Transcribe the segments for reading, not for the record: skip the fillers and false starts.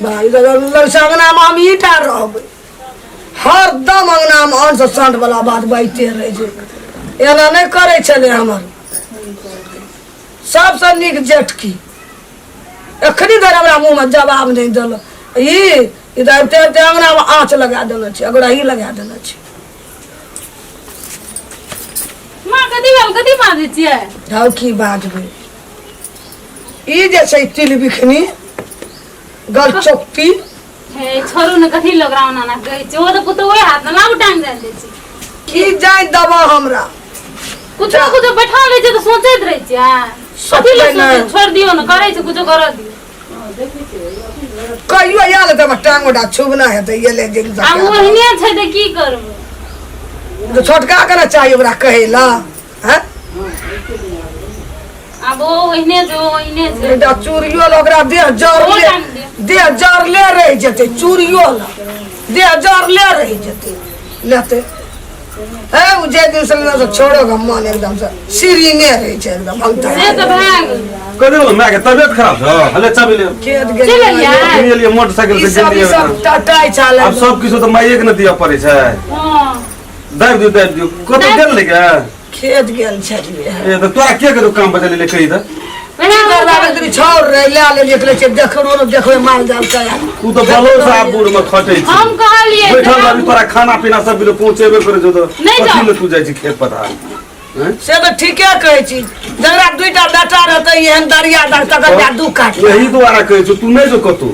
भाई अंगना में हम ईटा रहबै हरदम अंगना में अन से सांड वाला बात बाइते रहे छै एना नहीं करे छले हमर सबसे नीक जेठकी एखनी देर हमरा मुंह में जवाब नहीं दल इधर ते अंगना में आँच लगा देने छै अगर ही लगा देने छै मां कथी बाजै छियै ढाउ की बाजबै ई जे छै तिल बिखनी गल चौकी हे छोरू ने कथी लगरावना ना कहै छै ओ तो पुतो ओए हाथ में लाउ टांग दे छै की जाय दबा हमरा कुछ बैठा ले छै तो सोचैत रह छै कथी ले छोड़ दियो न करे छै कुछ कर दियो कहियो याद त टांग ओडा छुबना है त ये ले दिन आ ओहने छै त की करब तो छोटका करे चाहिए ओकरा कहेला हैं अब ओहने छै एटा चूरियो ओकरा देह जर ले रह जते चूरियो देह जर ले रह जते लेते ए उ जे दिन से ना छोड़ो ग मन एकदम से सीरी ने रह छै एकदम भंगता से त भाग कदे बोल मैं के तबियत खराब छ हले चाबी ले खेत चले यार के लिए मोटरसाइकिल से गेलिए सब टटाई चाले अब सब किछो तो माइए के न दिया पड़े छै हां दाब दियो कत गेल ले के खेत गेल छलिए ए तो तोरा के करू काम बचले ले कही त तरी छोड़ रे ले निकले छै देखरो न देखबै माल जाल का तू तो बलो साहबपुर में खटै छी हम कहलिए बैठल बारी तोरा खाना पीना सब बिलो पहुंचेबे करे जो तो कथि ले तू जाय छी खेत पथार से तो ठीके कहै छी जकरा दुईटा बेटा रहतै एहन दरिया दर तक दू काट यही द्वारा कहै छी तू नहीं जो कतू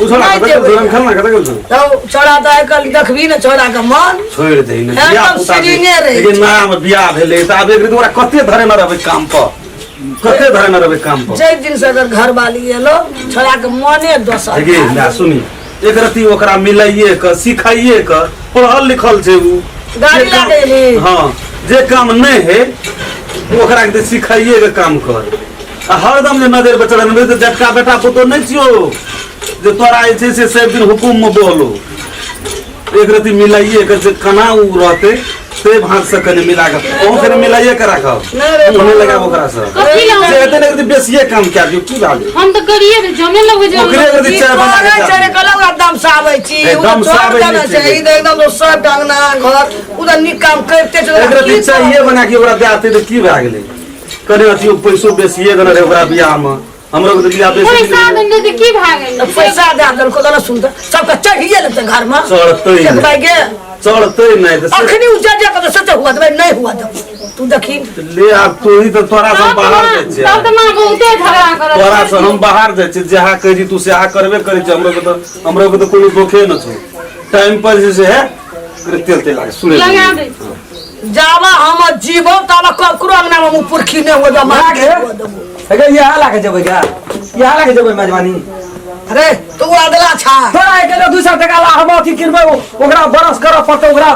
ओ छोड़ा के धरम खाना कत गेल तो छोड़ा त आइकल देखबी न छोड़ा के मन छोड़ दे ने बियाह एकदम सीरीने रहे लेकिन नाम बियाह भेले त आब एक दिन तोरा कते धरे न रहबे काम पर कते धरे न रहबे काम पर जे दिन से अगर घर वाली एलो छोड़ा के मने दोसर देखी ना सुनी एक रती ओकरा मिलाइए क सिखाइए क पढ़ल लिखल छै उ गाड़ी लागेली हां जे काम नहीं है ओकरा के सिखाइए के काम कर आ हरदम जे नजर बचल न त जटका बेटा पुतो नहीं छियो जे तोरा जे से सब दिन हुकुम में बोलो एक रती मिलाइए के जे कना उ रहते से भाग से कने मिला के ओ फिर मिलाइए के राखब ओने लगाब ओकरा से कथी से एते ने बेसिए काम क्या दियो की बात हम तो करिए रे जमे लगबे जे ओकरे रती चाय बना के चले कलौरा दम साबै छी दम साबै छै ई एकदम सब डांगना घर उधर निक काम करते चले एक रती चाहिए बना के ओकरा देते त की भए गेलै कने अथी पैसो बेसिए गन रे ओकरा बियाह में हमरो के बियाह बेसी पैसा देने त की भागल पैसा दे दल को ना सुनता सबका चढ़िए लेते घर में चढ़तै देखबै गे चढ़तै नहीं त अखनी उ जा के सच हुआ त नहीं हुआ तू देखी ले अब तू ही तो तोरा से बाहर जाय छै तब त मां बहुते झगड़ा करत तोरा से हम बाहर जाय छी जहा कहि तू से आ करबे करे छी हमरो के तो कोनो दोखे न छ टाइम पर जे है तेल तेल लागे सुने लगा दे जावा हम जीवो तब ककरो अंगना में मुंह पुरखी नहीं हो जा अगे यहाँ लाके जबै क्या यहाँ लाके जबै मेजबानी अरे तू अदला छा तोरा एकले 200 टका ला हम अथी किनबै ओकरा बरस कर पड़तै ओकरा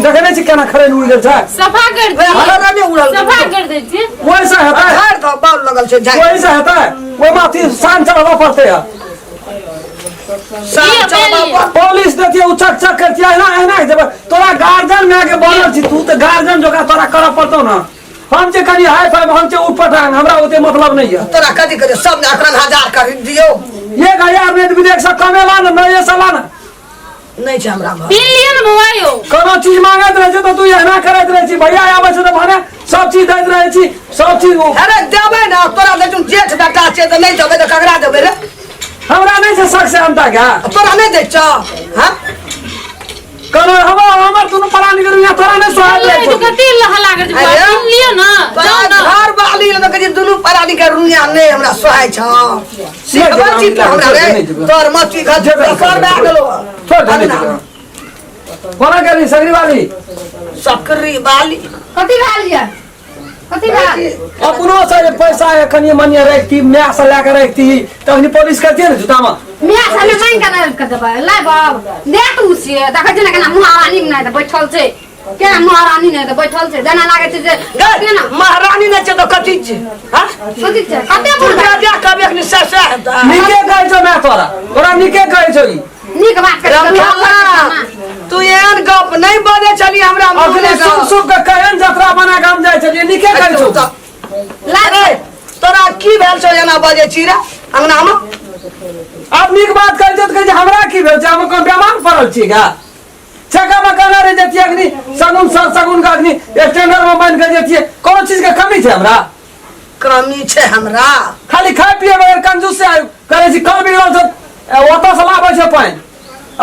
देखे नै छी केना खरे उड़ गेल छै सफा कर दे हमरा ने उड़ल सफा कर दे छी वैसा हेतै घर तो बाल लगल छै जाय वैसा हेतै ओइ माथि सान चढ़बा पड़तै है सब चलबा पुलिस देतिए उ चक चक करतिए एना जबै तोरा गार्जियन में के बनल छी तू त गार्जियन जोका तोरा कर पड़तौ ना हम जे कनी हाई फाई हम जे उठपटांग हमरा ओते मतलब नहीं है तोरा कथि करे सब ने 11,000 कर दियो 1000 में विदेश से कमेला न नए सालाना नहीं छै हमरा घर बिलियन मोबाइल कोनो चीज मांगत रहे छै तो तू एना करत रहे छी भैया आबै छै त भने सब चीज दैत रहे छी सब चीज अरे देबै ना तोरा दे तू जेठ बेटा छै त नहीं देबै त ककरा देबै रे हमरा नहीं छै शक से अंता क्या तोरा नहीं दै छ हां कोनो हमर दुनु प्राणी करू या तोरा नहीं स्वाद ले ले तो कथी लहला कर दे लियो ना जाओ ना घर वाली न कहि दुनु प्राणी के रुइया नहीं हमरा सोहाय छ सिखबा चित हमरा रे तोर मती घर सर बा गेलो छोड़ दे कोना करी सगरी वाली सकरी वाली कथी खा लिया कथी खा अपनो से पैसा एखन मनिया रखती मैं से ला के रखती तहनी पुलिस करती न जुता में मैं साले मांग कर देबा ला बाब दे तू से देख जना केना महारानी नै त बैठल छै केना महारानी नै त बैठल छै जना लागे छै जे केना महारानी नै छै त कथि छै हां कथी छै कते बोल जा कबे के ससा हेता निके कहै छौ मैं तोरा निके कहै छौ ई नीक बात कर तू एहन गप नहीं बोले चली हमरा अगले सुन के कहन यात्रा बना के हम जाय छलिए निके कहै छौ ला रे तोरा की भेल छौ एना बजे चीरा अंगना में अब नीक बात कहै छै त कहै छै हमरा की भेल छै हम कोन बीमार पड़ल छी गा छका में कहना रे जतिया अग्नि सगुन सगुन का अग्नि स्टैंडर्ड में बन के जतिए कोनो चीज के कमी छै हमरा कमी छै हमरा खाली खाय पिए बगैर कंजूस से करे छी कम बिगड़ल छै ओतो से लाबै छै पानी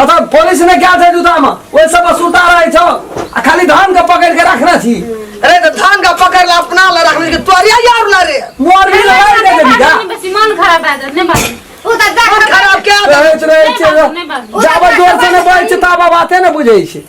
अतः पुलिस ने क्या छै जुता में ओइ सब सुता रहे छौ आ खाली धान के पकड़ के रखना छी अरे तो धान का पकड़ ला अपना ला रखने के तोरिया यार ला रे मोर भी लगा दे के बिगा बेसी मन खराब है ने बात ओ त मन खराब क्या रहे छै जाबा जोर से ने बैठ ताबा बाते ने बुझै छै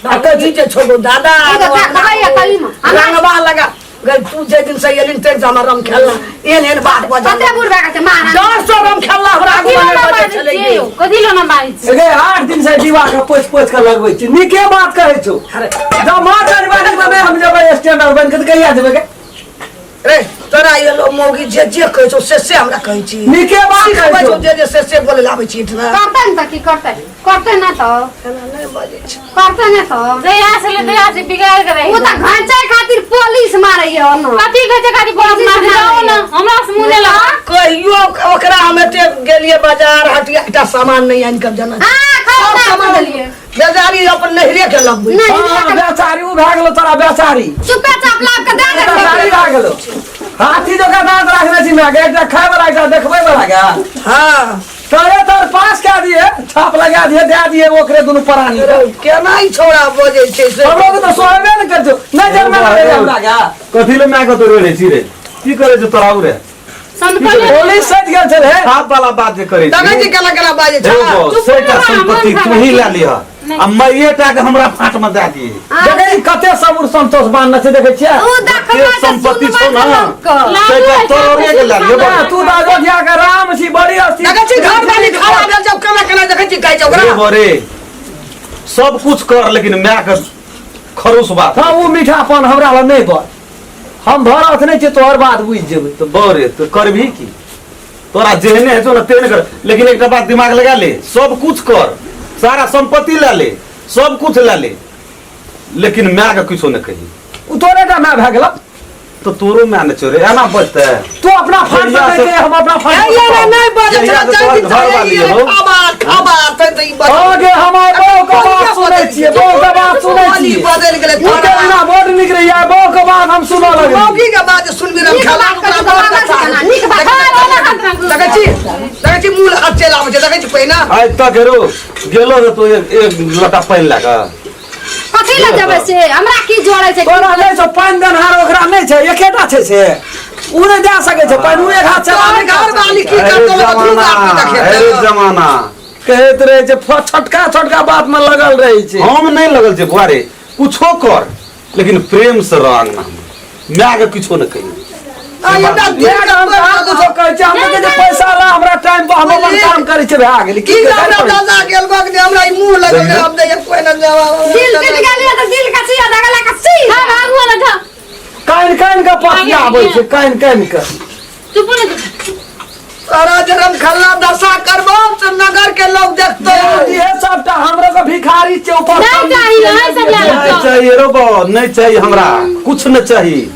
आ कथी छै छोटो दादा दबाइया कली में रंगवा लगा गई तू जे दिन से एलिन ते जाना रम खेलना एन बात बजा कते बुढ़बा के मारा 400 रम खेलना हमरा आगू में बजे चले गई कथी लो ना बाई एगे 8 दिन से दीवार के पोछ पोछ के लगबै छी नीके बात कहै छौ अरे जब मां चरवानी में हम जब स्टैंडर्ड बन के कहिया देबे के रे तोरा ये लो मौगी जे कहै छौ से हमरा कहै छी नीके बात कहै छौ जे से बोले लाबै छी इतना करते न त की करते ना तो नहीं बजे छै करते ना तो दया से बिगाड़ के रही वो त घंटे खातिर पुलिस मारै है न कथी घंटे खातिर पुलिस मार जाओ ना हमरा से मुने ला कहियो ओकरा हम एते गेलिए बाजार हटिया एकटा सामान नहीं आनि के जना हां खाओ ना देलिए बेजारी अपन नहरे के लगबै हां बेचारी उ भए गेलो तोरा बेचारी चुपचाप लाग के दे दे बेचारी भए गेलो हाथी जका दांत रखने छी मैं एकटा खाय वाला एकटा देखबै वाला गा हां तोरे तोर पास कए दिए छाप लगा दिए दे दिए ओकरे दुनु प्राणी केना ई छोड़ा बजे छै से हम लोग तो सोहबे न करजो नहीं जन्म ले हमरा गा कथी ले मैं तो रे छी रे की करे छ तोरा उरे पुलिस सज गेल छै रे साफ वाला बात जे करे दादा जी केना केना बाजे छै देखो सेटा संपत्ति तू ही ले लिया आ मैएटा के हमरा फाट में दे दिए देखे कते सबुर संतोष मान छै देखे छियै ओ देखबा संपत्ति छौ ना सेटा तोरे के ले लियो तू तो अयोध्या के राम छी बड़ी अस्ती देखै छी घर वाली खड़ा भेल जब केना केना देखै छी कहै छै ओकरा बरे सब कुछ कर लेकिन मैं के खरूस बात हां वो मीठापन हमरा ल नहीं बर हम भरत नहीं छी तोहर बात बुझ जेबै तो बरे तो करबी की तोरा जेहने है ना तेने कर लेकिन एक बात दिमाग लगा ले सब कुछ कर सारा संपत्ति ले ले सब कुछ ले ले लेकिन मैं का कुछ न कही उ तोरे का मैं भए गेल तो तोरो मैं न चोरे एना बचते तू अपना फाड़ के हम अपना फाड़ ये नहीं बजे जहिया से छै तोहर घर वाली हो खाबा त ई बजे आगे हमार बो के बात सुनै छियै बो के बात सुनै छियै बदल गेलै तू के बिना बोर्ड निकल या बो के बात हम सुना लगे मौगी के बात सुनबी रम खेला निक बात देखै छी मूल हाथ चला आबै छै देखै छी पहिना आज तक हेरो गेलो रे तो एक लटा पानी लगा कथी ले जबै से हमरा की जोड़े छै तोरा नै छ पान दनहार ओकरा नै छै एकेटा छै से उ नै जा सकै छै पान उ एक हाथ चला घर घर वाली की करतो तू बात अरे देखे जमाना कहैत रहे छै छोटका छोटका बात में लगल रही छै हम नहीं लगल छै बुआरे कुछो कर लेकिन प्रेम से रंग ना मैं के कुछो न कही आइदा देख हम कुछो कहै छै हम के जे पैसा ला हमरा टाइम पर हम अपन काम करै छै भए गेल की हमरा दादा गेल बक ने हमरा ई मुंह लगल अब दे कोई न जवाब दिल टूट गेलिए त दिल का छिया दगला का सी हां आगु न था काइन काइन के पसिया आबै छै काइन काइन के चुप न सारा जन्म खल्ला दशा करबो त नगर के लोग देखतो ये सबटा हमरा के भिखारी छै ऊपर नहीं चाहिए है सब ले नहीं लो चाहिए रो बो नहीं चाहिए हमरा कुछ न चाहिए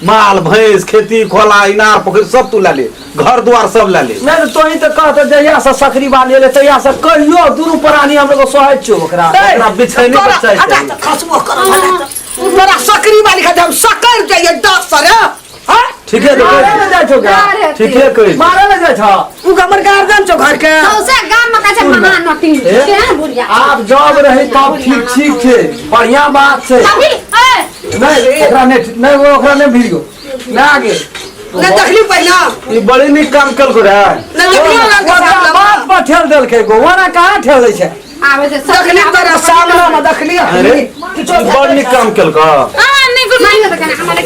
माल भैंस खेती खोला इनार पोखरी सब तू ला ले घर द्वार सब ला ले नहीं तो ही तो कहत जहिया से सकरी वाली ले तहिया से कहियो दुनु प्राणी हम लोग सोहै छै ओकरा ओकरा बिछैने पर चाहिए हटा खसबो करो तोरा सकरी वाली खा हम सकर जाइए 10 सर हां ठीक है मारे न जाय छौ का ठीक है कोई मारे न जाय छौ उ हमर गार्जियन छौ घर के सौसे गाम में कहै महान नती केहन बुढ़िया आप जब रही तब ठीक छै बढ़िया बात छै अभी ए नहीं ओकरा नहीं ओकरा नहीं भिड़ियो ना आगे न देखली पहिना ये बड़ी निक काम कल को रे न देखली ओकरा बात पर ठेल देलकै गो वना कहां ठेल दै छै आवे से देखली तोरा सामने में देखली अरे ये बड़ी निक काम कल को नहीं गुड नहीं तो कहना हमारे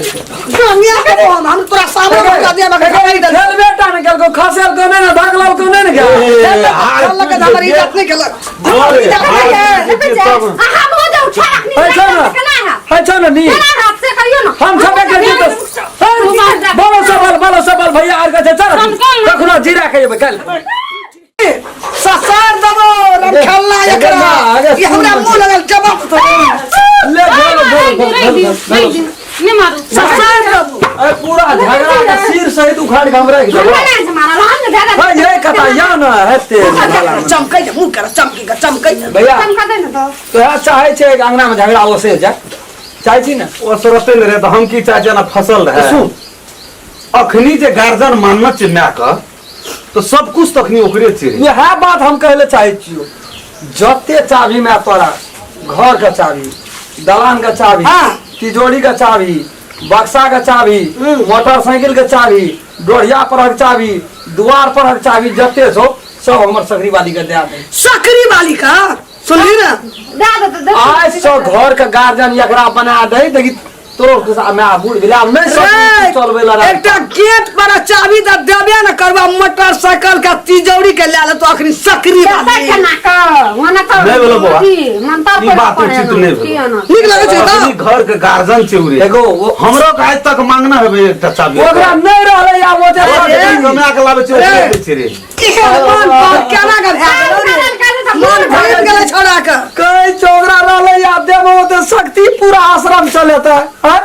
दुनिया के हम तोरा सामने में दे दे ठेल बेटा ने केलको खसेल को नहीं ना भागलाल को नहीं ना चल के हमर इज्जत नहीं खेल हम हो जाओ छड़क है छौ ना नहीं है छौ ना नी हाथ से करियो ना हम छबे के जीत बोलो सबल भैया आर के चल कखनो जीरा के जेबै कल ससार दबो खेलना एकरा ये हमरा मुंह लगल जवाब ले बोलो नहीं मारू ससार दबो पूरा झगड़ा का सिर सहित उखाड़ के हम रख देबो हमारा लाल ज्यादा हां ये कथा या ना है तेल चमकै मुंह कर चमकै भैया चमका दे ना तो तो चाहे छे अंगना में झगड़ा हो से जा चाहे छी ना ओ सरते रहे तो हम की चाहे जना फसल रहे सुन अखनी जे गार्जियन मानना छै माय का तो सब कुछ तखनी ओकरे छै यह बात हम कहले चाहे छियो जते चाबी में तोरा घर का चाबी दलान का चाबी हाँ। तिजोरी का चाबी बक्सा का चाबी मोटरसाइकिल का चाबी डोरिया पर चाबी द्वार पर चाबी जते छो सब हमर सकरी वाली के दे दे सकरी वाली का सुनली ना दे दे आज सो घर का गार्जियन एकरा बना दे देखी तोर के साथ मैं बूढ़ बिला नहीं सब चलबे ला एकटा गेट पर चाबी द देबे न करबा मोटरसाइकिल का तिजौरी के ले तो अखनी सकरी कैसे वाली केना का मने तो नहीं बोलो बौआ। मनता ई बात उचित नहीं भेलो। नीक लगे छै अखनी तो घर के गार्जियन छै उरे देखो वो हमरो के आज तक मांगना है एकटा चाबी ओकरा नहीं रहले या वो कमा के लाबे छै ओकरे छै रे मन पर केना के भए मन भर गेल छोड़ा के कई चोगरा रहले या देबो तो शक्ति पूरा आश्रम चलेता है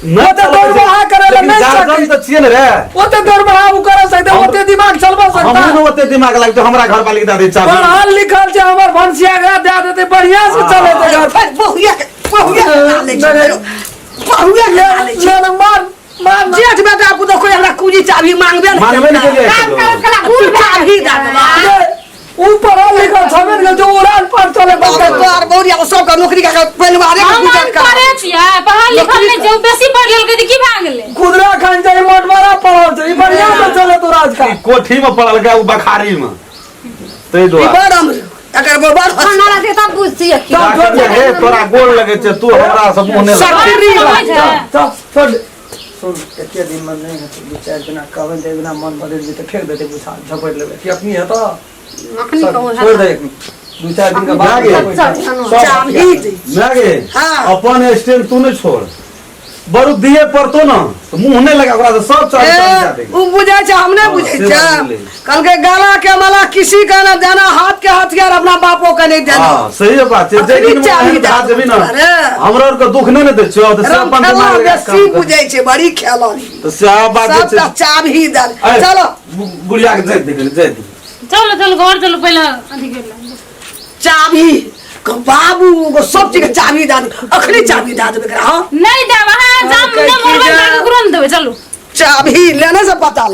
नहीं तो दौड़बहा करे ला नहीं गार्जियन तो छिए न रे वो तो दौड़बहा उ करे सकते ओते दिमाग चलबा सकता हमरो ओते दिमाग लागतो हमरा घर वाली के दे चाबी पढ़ल लिखल छै हमर भंसिया एकरा दे देते बढ़िया से चले तो घर बहुया ले बहुया ले मार जेठ बेटा पुतो कोई हमरा कुजी चाबी मांगबे मांगबे नहीं के काम लिए कर कला चाबी द देबा ऊपर लिखल छबे ने जो उड़ान पर चले बंद तोर बहुरिया को सब का नौकरी का परिवार के हम गुजर कर करे छिया पढ़ल लिखल नहीं जो बेसी पढ़ लेल के की भाग गेले कुदरा खान जाई मोट बड़ा पड़ल छै ई बढ़िया से चले तो राज का कोठी में पड़ल गया उ बखारी में तै दो बड़म अगर वो बड़ खाना ला दे तब बुझती है हे तोरा गोल लगे छै तू हमरा से मुंह ने लगा सकरी तब छोड़ सुन एते दिन में नहीं है दो चार दिन कहबे दे बिना मन बदल जे तो फेंक देते बुझा झपट लेबे कि अपनी है तो अखनी कहू छोड़ दे दो चार दिन के बाद चाबी दे लागे हाँ। अपन स्टैंड तू नहीं छोड़ बरु दिए पड़तो ना तो मुंह नहीं लगा ओकरा से सब चाबी जा दे उ बुझे छै हम नहीं बुझे से बात बोले। छै कल के गाला के माला किसी का ना देना हाथ के हथियार अपना बापो के नहीं देना हां सही बात है जे दिन में चाबी हाथ देबी ना अरे। हमरा और के दुख नहीं न दे छियो तो से अपन खेला दिमाग लगा बेसी बुझे छै बड़ी खेलानी तो से बात सब छै चाबी दे अरे, चलो गुड़िया के दे दे चलो चलो घर चलो पहले अथी कर ले चाबी बाबू को सब चीज के चाबी दे अखनी चाबी दे देबे करा हां नहीं दे वहां जाम कह ने की मोबाइल जा। का ग्रंथ देवे चलो चाबी लेने से पता